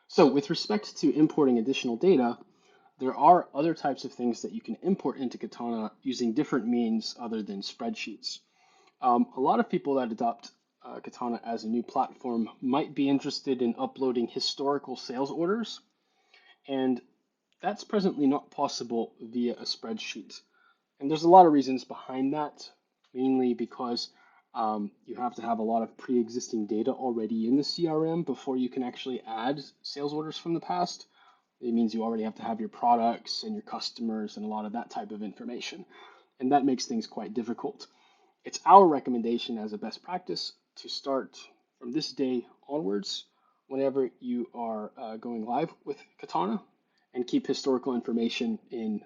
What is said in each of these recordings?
So with respect to importing additional data, there are other types of things that you can import into Katana using different means other than spreadsheets. A lot of people that adopt Katana as a new platform might be interested in uploading historical sales orders, and that's presently not possible via a spreadsheet. And there's a lot of reasons behind that, mainly because you have to have a lot of pre-existing data already in the CRM before you can actually add sales orders from the past. It means you already have to have your products and your customers and a lot of that type of information. And that makes things quite difficult. It's our recommendation as a best practice to start from this day onwards whenever you are going live with Katana and keep historical information in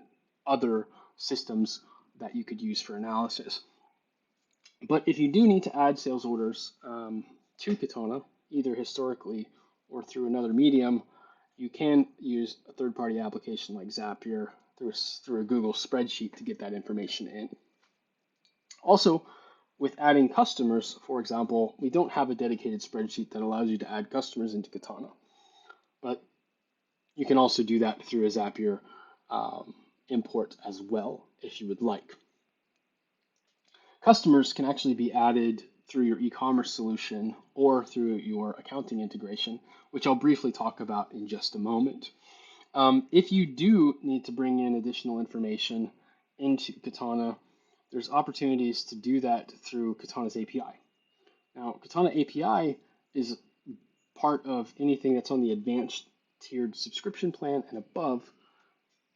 other systems that you could use for analysis. But if you do need to add sales orders to Katana, either historically or through another medium, you can use a third-party application like Zapier through a Google spreadsheet to get that information in. Also, with adding customers, for example, we don't have a dedicated spreadsheet that allows you to add customers into Katana, but you can also do that through a Zapier import as well if you would like. Customers can actually be added through your e-commerce solution or through your accounting integration, which I'll briefly talk about in just a moment. If you do need to bring in additional information into Katana, there's opportunities to do that through Katana's API. Now, Katana API is part of anything that's on the advanced tiered subscription plan and above.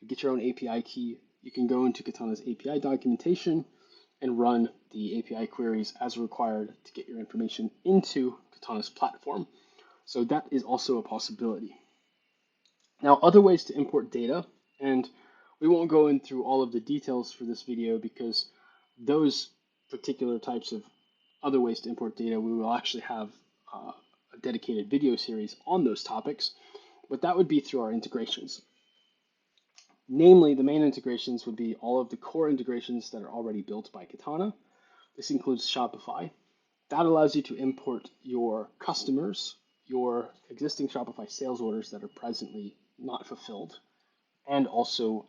You get your own API key. You can go into Katana's API documentation and run the API queries as required to get your information into Katana's platform. So that is also a possibility. Now, other ways to import data, and we won't go in through all of the details for this video because those particular types of other ways to import data, we will actually have a dedicated video series on those topics, but that would be through our integrations. Namely, the main integrations would be all of the core integrations that are already built by Katana. This includes Shopify. That allows you to import your customers, your existing Shopify sales orders that are presently not fulfilled, and also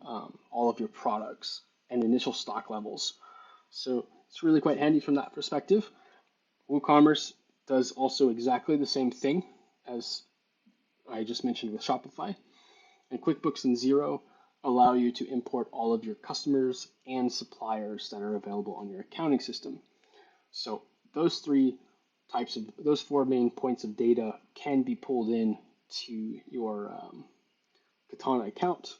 all of your products and initial stock levels. So it's really quite handy from that perspective. WooCommerce does also exactly the same thing as I just mentioned with Shopify. And QuickBooks and Xero allow you to import all of your customers and suppliers that are available on your accounting system. So those four main points of data can be pulled in to your Katana account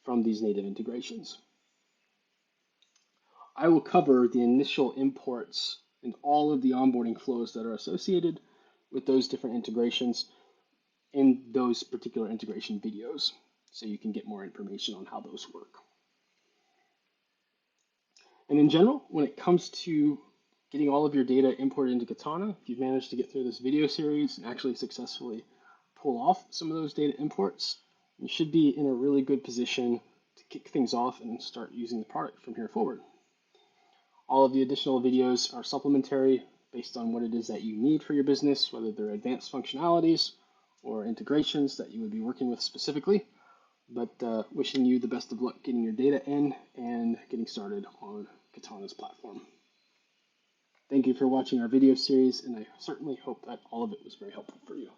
from these native integrations. I will cover the initial imports and all of the onboarding flows that are associated with those different integrations in those particular integration videos, so you can get more information on how those work. And in general, when it comes to getting all of your data imported into Katana, if you've managed to get through this video series and actually successfully pull off some of those data imports, you should be in a really good position to kick things off and start using the product from here forward. All of the additional videos are supplementary based on what it is that you need for your business, whether they're advanced functionalities or integrations that you would be working with specifically. But wishing you the best of luck getting your data in and getting started on Katana's platform. Thank you for watching our video series, and I certainly hope that all of it was very helpful for you.